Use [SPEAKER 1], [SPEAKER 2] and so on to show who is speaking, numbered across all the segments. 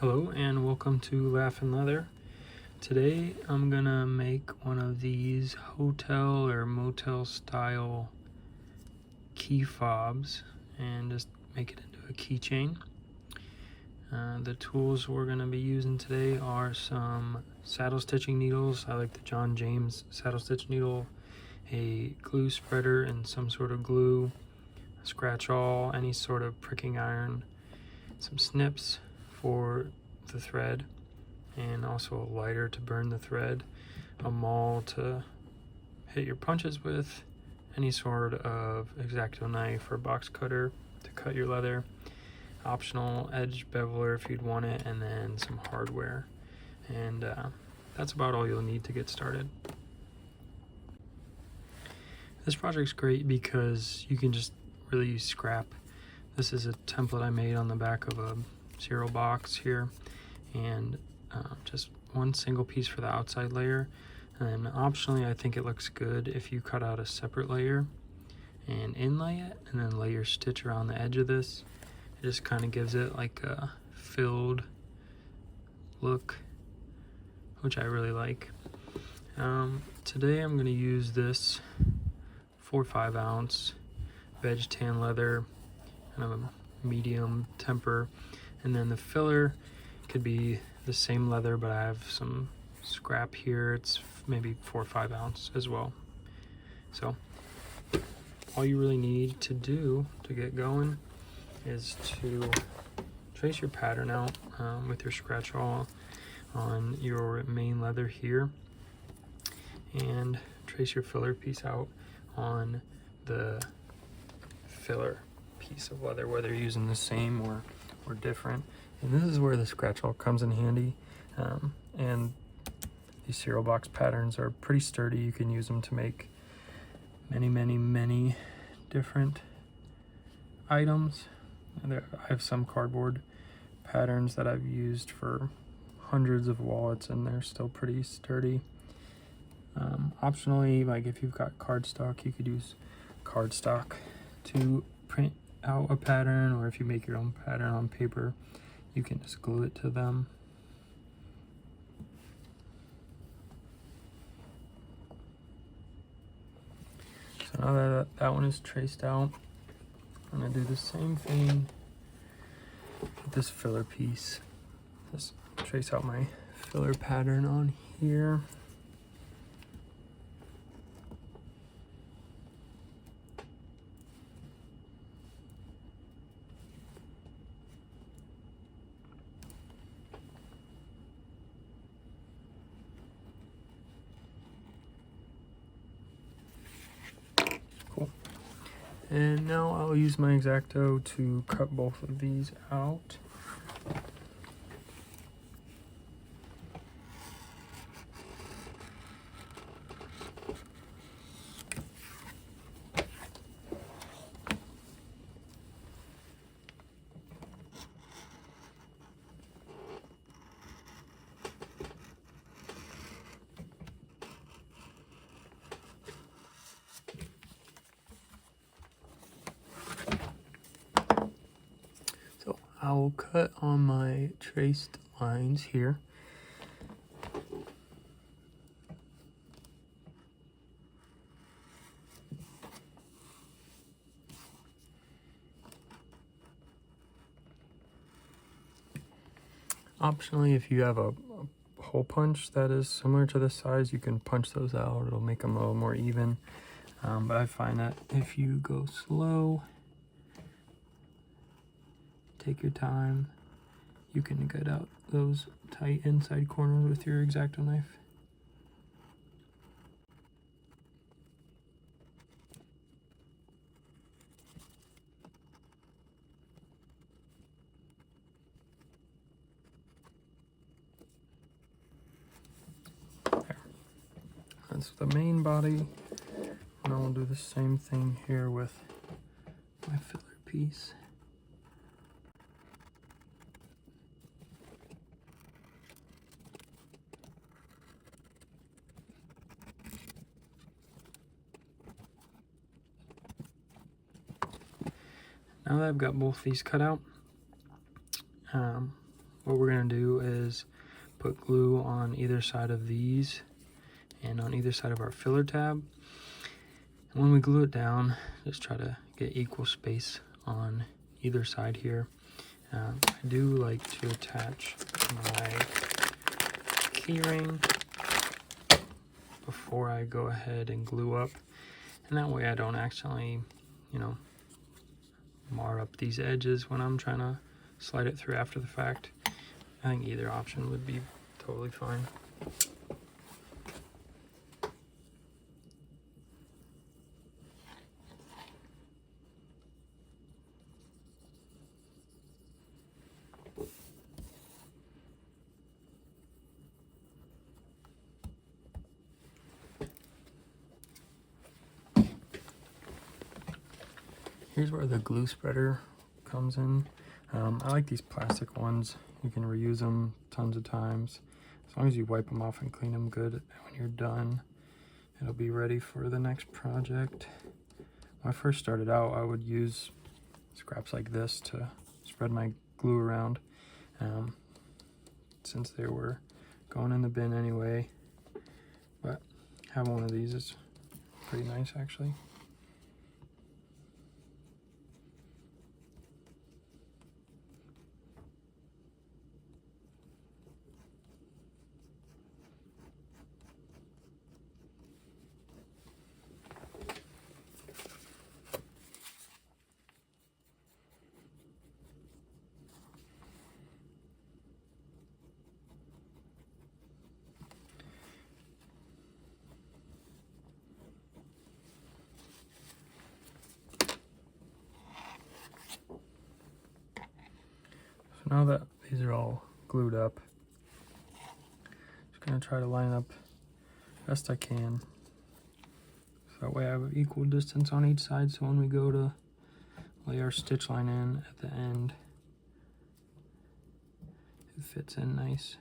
[SPEAKER 1] Hello and welcome to Laughin' Leather. Today I'm gonna make one of these hotel or motel style key fobs and just make it into a keychain. The tools we're gonna be using today are some saddle stitching needles. I like the John James saddle stitch needle, a glue spreader and some sort of glue, scratch awl, any sort of pricking iron, some snips for the thread, and also a lighter to burn the thread, a maul to hit your punches with, any sort of X-Acto knife or box cutter to cut your leather, optional edge beveler if you'd want it, and then some hardware. And that's about all you'll need to get started. This project's great because you can just really use scrap. This is a template I made on the back of a cereal box here, and just one single piece for the outside layer, and optionally I think it looks good if you cut out a separate layer and inlay it and then lay your stitch around the edge of this. It just kind of gives it like a filled look, which I really like. Today I'm going to use this 4-5 ounce veg tan leather and a medium temper, and then the filler could be the same leather, but I have some scrap here. It's maybe 4 or 5 ounce as well. So all you really need to do to get going is to trace your pattern out with your scratch awl on your main leather here, and trace your filler piece out on the filler piece of leather, whether you're using the same or different. And this is where the scratch awl comes in handy. And these cereal box patterns are pretty sturdy. You can use them to make many different items. I have some cardboard patterns that I've used for hundreds of wallets, and they're still pretty sturdy. Optionally, like if you've got cardstock, you could use cardstock to print out a pattern, or if you make your own pattern on paper, you can just glue it to them. So now that one is traced out, I'm gonna do the same thing with this filler piece. Just trace out my filler pattern on here. Cool. And now I'll use my X-Acto to cut both of these out. I will cut on my traced lines here. Optionally, if you have a hole punch that is similar to this size, you can punch those out. It'll make them a little more even. But I find that if you go slow, take your time, you can get out those tight inside corners with your X-Acto knife. There. That's the main body, and I'll do the same thing here with my filler piece. Now that I've got both these cut out, what we're going to do is put glue on either side of these and on either side of our filler tab. And when we glue it down, just try to get equal space on either side here. I do like to attach my key ring before I go ahead and glue up, and that way I don't accidentally, you know, mar up these edges when I'm trying to slide it through after the fact. I think either option would be totally fine. Here's where the glue spreader comes in. I like these plastic ones. You can reuse them tons of times. As long as you wipe them off and clean them good, when you're done, it'll be ready for the next project. When I first started out, I would use scraps like this to spread my glue around, since they were going in the bin anyway. But having one of these is pretty nice, actually. Now that these are all glued up, just gonna try to line up best I can. So that way I have equal distance on each side, so when we go to lay our stitch line in at the end, it fits in nice.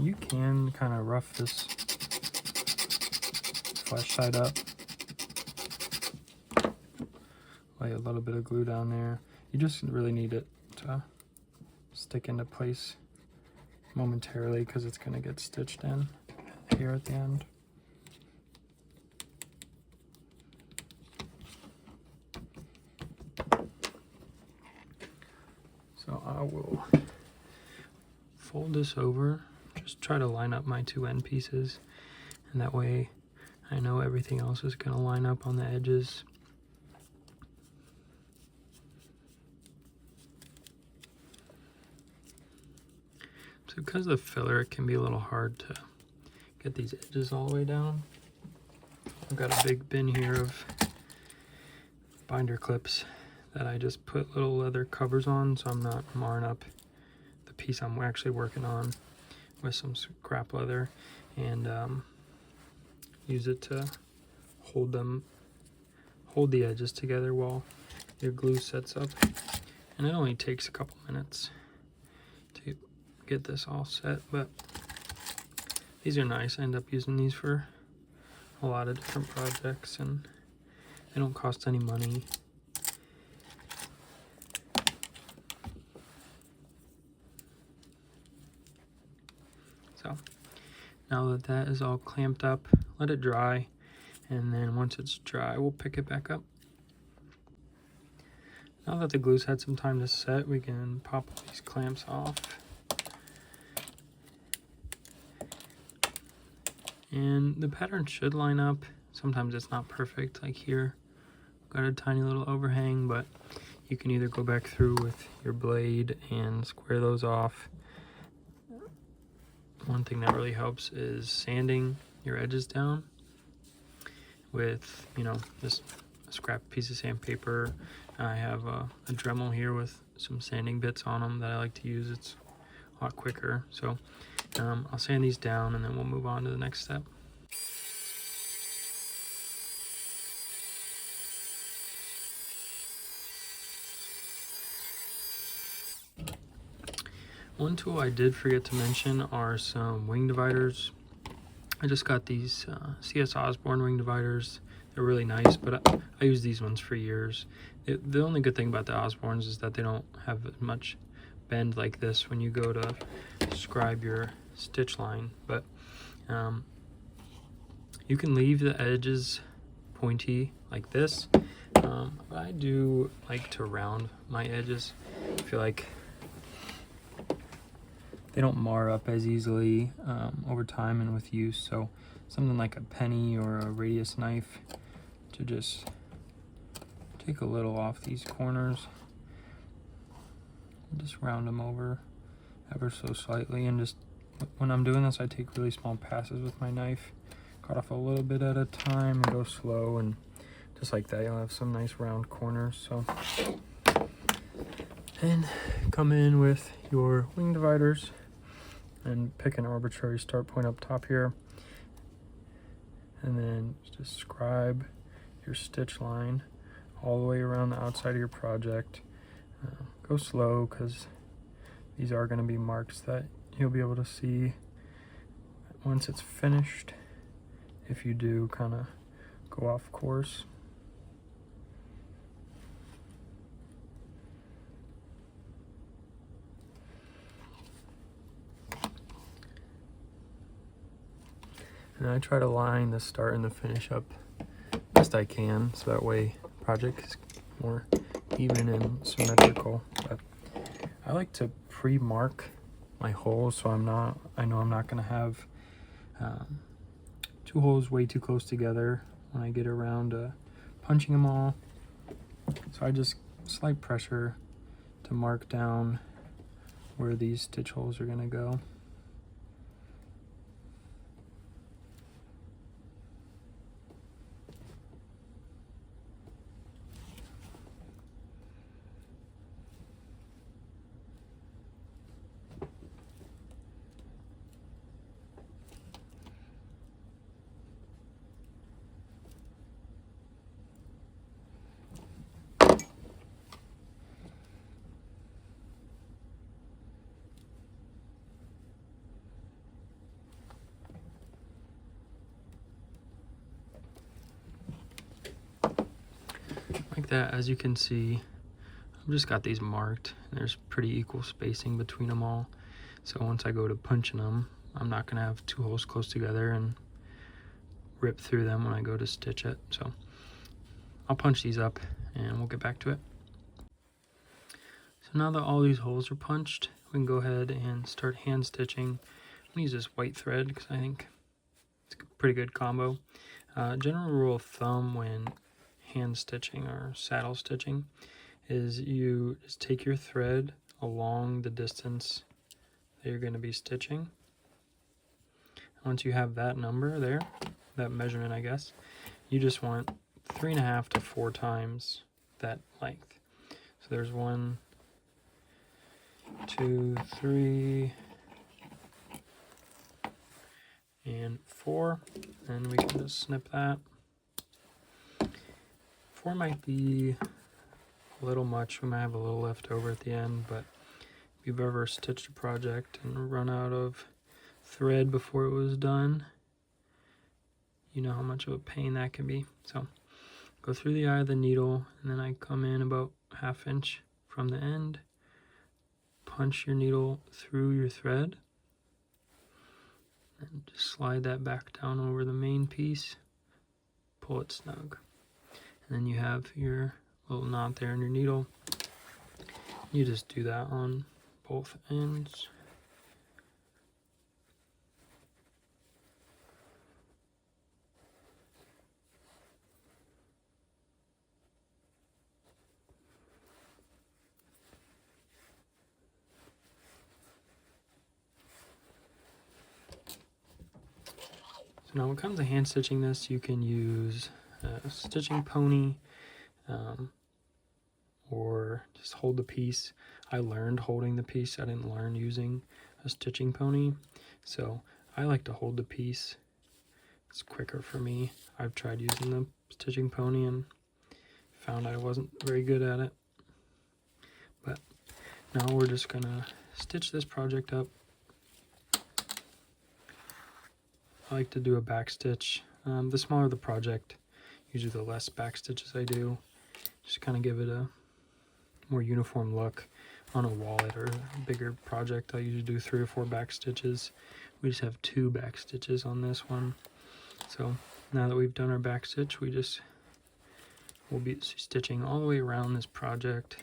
[SPEAKER 1] You can kind of rough this flesh side up. Lay a little bit of glue down there. You just really need it to stick into place momentarily because it's going to get stitched in here at the end. So I will fold this over, just try to line up my two end pieces, and that way I know everything else is going to line up on the edges. So because of the filler, it can be a little hard to get these edges all the way down. I've got a big bin here of binder clips that I just put little leather covers on, so I'm not marring up the piece I'm actually working on with some scrap leather, and use it to hold the edges together while your glue sets up. And it only takes a couple minutes to get this all set, but these are nice. I end up using these for a lot of different projects, and they don't cost any money. So now that that is all clamped up, let it dry, and then once it's dry, we'll pick it back up. Now that the glue's had some time to set, we can pop these clamps off. And the pattern should line up. Sometimes it's not perfect, like here. Got a tiny little overhang, but you can either go back through with your blade and square those off. One thing that really helps is sanding your edges down with, you know, just a scrap piece of sandpaper. I have a Dremel here with some sanding bits on them that I like to use. It's a lot quicker. So I'll sand these down, and then we'll move on to the next step. One tool I did forget to mention are some wing dividers. I just got these CS Osborne wing dividers. They're really nice, but I use these ones for years. The only good thing about the Osbornes is that they don't have as much bend like this when you go to scribe your stitch line, but you can leave the edges pointy like this. But I do like to round my edges. I feel like they don't mar up as easily over time and with use, so something like a penny or a radius knife to just take a little off these corners, just round them over ever so slightly, and just when I'm doing this I take really small passes with my knife, cut off a little bit at a time and go slow, and just like that you'll have some nice round corners. So, and come in with your wing dividers and pick an arbitrary start point up top here, and then just scribe your stitch line all the way around the outside of your project. Go slow because these are going to be marks that you'll be able to see once it's finished if you do kind of go off course. And I try to line the start and the finish up best I can, so that way the project is more even and symmetrical. But I like to pre-mark my holes, so I know I'm not going to have two holes way too close together when I get around to punching them all. So I just slight pressure to mark down where these stitch holes are going to go. Like that, as you can see, I've just got these marked, and there's pretty equal spacing between them all. So once I go to punching them, I'm not going to have two holes close together and rip through them when I go to stitch it. So I'll punch these up and we'll get back to it. So now that all these holes are punched, we can go ahead and start hand stitching. I'm going to use this white thread because I think it's a pretty good combo. General rule of thumb when hand stitching or saddle stitching is you just take your thread along the distance that you're going to be stitching. Once you have that number there, that measurement I guess, you just want 3.5 to 4 times that length. So there's 1, 2, 3, and 4, and we can just snip that. 4 might be a little much, we might have a little left over at the end, but if you've ever stitched a project and run out of thread before it was done, you know how much of a pain that can be. So go through the eye of the needle, and then I come in about 1/2 inch from the end, punch your needle through your thread, and just slide that back down over the main piece, pull it snug. And then you have your little knot there in your needle. You just do that on both ends. So now when it comes to hand stitching this, you can use a stitching pony, or just hold the piece. I learned holding the piece. I didn't learn using a stitching pony, so I like to hold the piece. It's quicker for me. I've tried using the stitching pony and found I wasn't very good at it. But now we're just gonna stitch this project up. I like to do a back stitch. The smaller the project, usually the less back stitches I do. Just kind of give it a more uniform look on a wallet or a bigger project. I usually do 3 or 4 back stitches. We just have 2 back stitches on this one. So now that we've done our back stitch, we'll be stitching all the way around this project,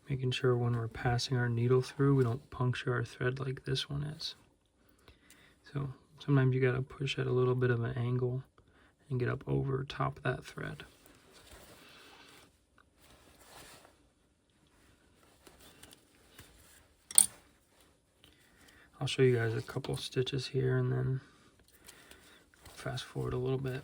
[SPEAKER 1] making sure when we're passing our needle through, we don't puncture our thread like this one is. So sometimes you gotta push at a little bit of an angle and get up over top of that thread. I'll show you guys a couple stitches here and then fast forward a little bit.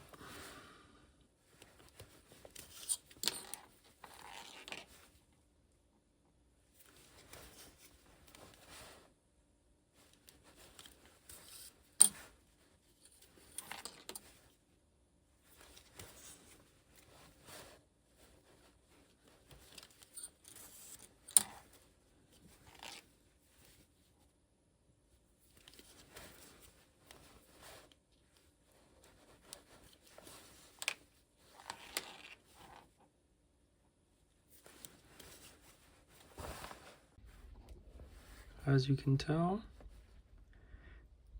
[SPEAKER 1] As you can tell,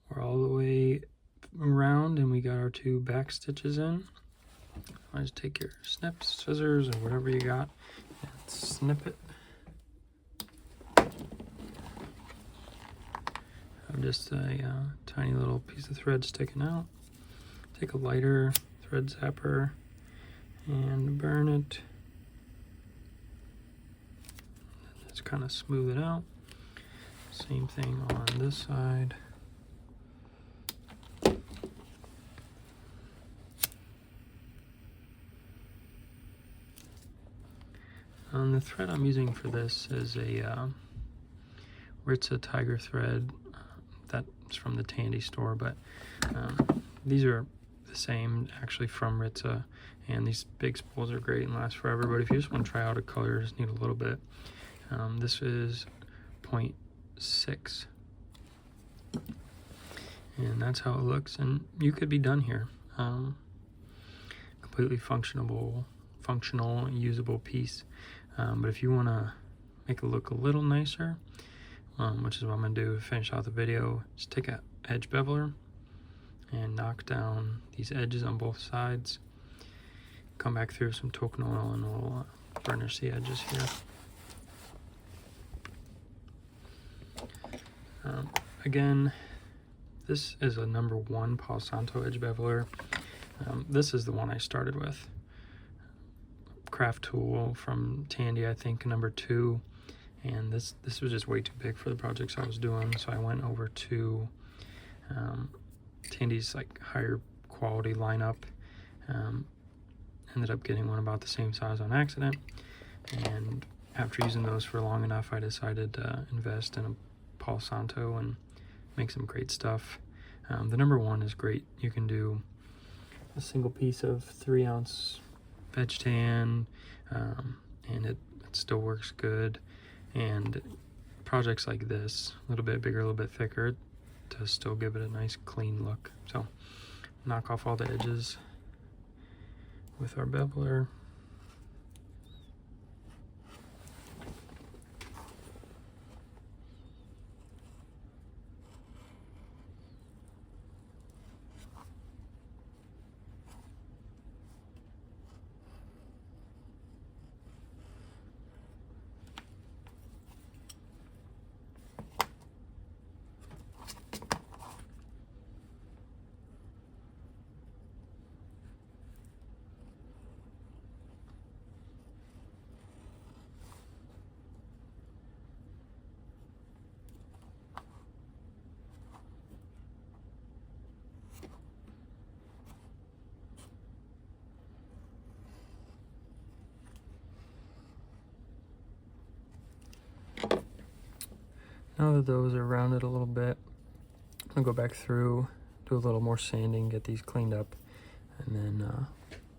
[SPEAKER 1] we're all the way around and we got our 2 back stitches in. I just take your snips, scissors, or whatever you got, and snip it. Have just a tiny little piece of thread sticking out. Take a lighter thread zapper and burn it. Just kind of smooth it out. Same thing on this side. And the thread I'm using for this is a Ritza Tiger thread. That's from the Tandy store, but these are the same actually from Ritza, and these big spools are great and last forever. But if you just want to try out a color, just need a little bit. This is 0.6, and that's how it looks, and you could be done here. Completely functional, usable piece. But if you want to make it look a little nicer, which is what I'm going to do to finish out the video, just take an edge beveler and knock down these edges on both sides. Come back through some token oil and we'll burnish the edges here. Again, this is a number 1 Palo Santo edge beveler. This is the one I started with. Craft tool from Tandy, I think, number 2. And this was just way too big for the projects I was doing, so I went over to Tandy's like higher quality lineup. Ended up getting one about the same size on accident, and after using those for long enough, I decided to invest in a Palo Santo and make some great stuff. The number 1 is great. You can do a single piece of 3-ounce veg tan, and it still works good. And projects like this, a little bit bigger, a little bit thicker, to still give it a nice clean look. So knock off all the edges with our beveler. Now that those are rounded a little bit, I'm gonna go back through, do a little more sanding, get these cleaned up, and then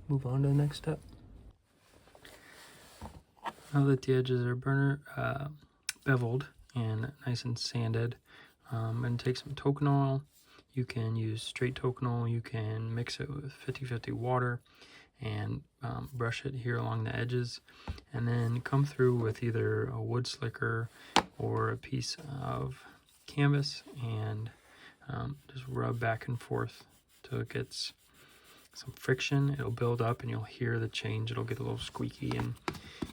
[SPEAKER 1] move on to the next step. Now that the edges are beveled and nice and sanded, I'm gonna take some token oil You can use straight toconal, you can mix it with 50-50 water, and brush it here along the edges, and then come through with either a wood slicker or a piece of canvas and just rub back and forth till it gets some friction. It'll build up and you'll hear the change. It'll get a little squeaky, and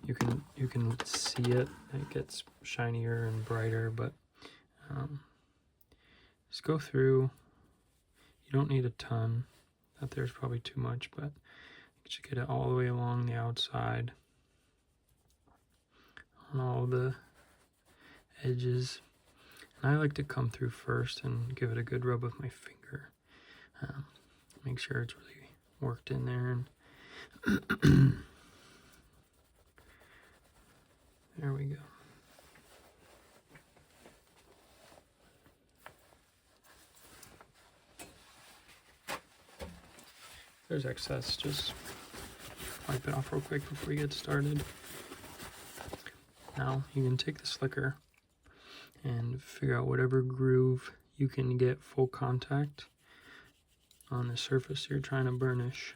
[SPEAKER 1] you can see it. It gets shinier and brighter, but just go through. You don't need a ton. That there's probably too much, but you should get it all the way along the outside on all the edges. And I like to come through first and give it a good rub with my finger. Make sure it's really worked in there. And there we go. If there's excess, just wipe it off real quick before you get started. Now you can take the slicker and figure out whatever groove you can get full contact on the surface you're trying to burnish.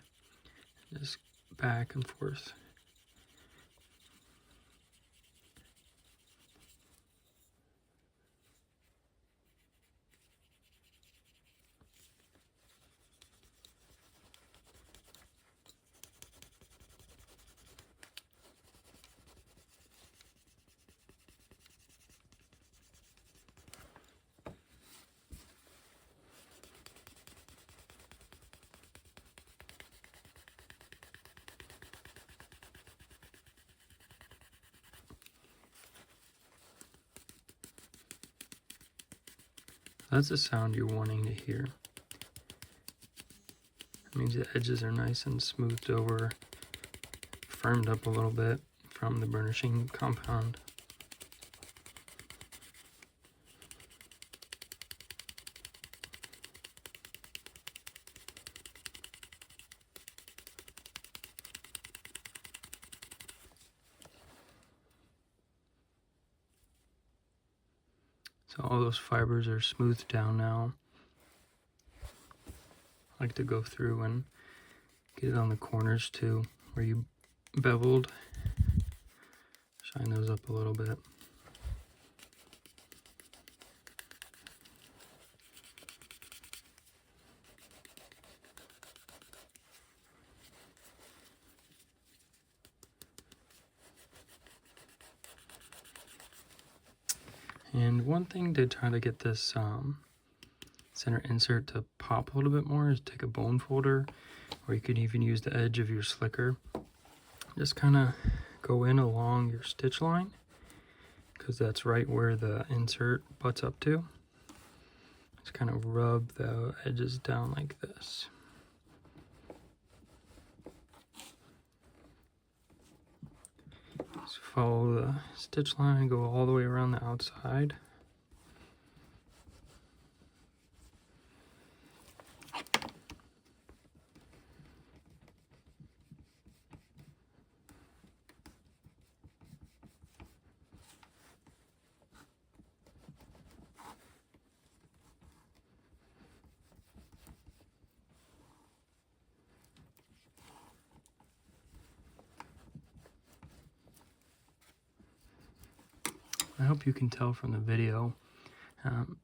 [SPEAKER 1] Just back and forth. That's the sound you're wanting to hear. It means the edges are nice and smoothed over, firmed up a little bit from the burnishing compound. So all those fibers are smoothed down now. I like to go through and get it on the corners too, where you beveled. Shine those up a little bit. And one thing to try to get this center insert to pop a little bit more is take a bone folder, or you could even use the edge of your slicker. Just kind of go in along your stitch line, because that's right where the insert butts up to. Just kind of rub the edges down like this. Just follow the stitch line and go all the way around the outside. I hope you can tell from the video, kind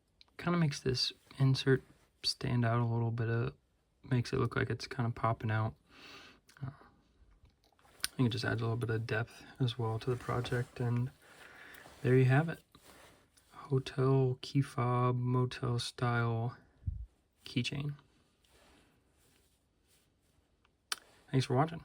[SPEAKER 1] of makes this insert stand out a little bit, makes it look like it's kind of popping out. I think it just adds a little bit of depth as well to the project, and there you have it. Hotel key fob, motel style keychain. Thanks for watching.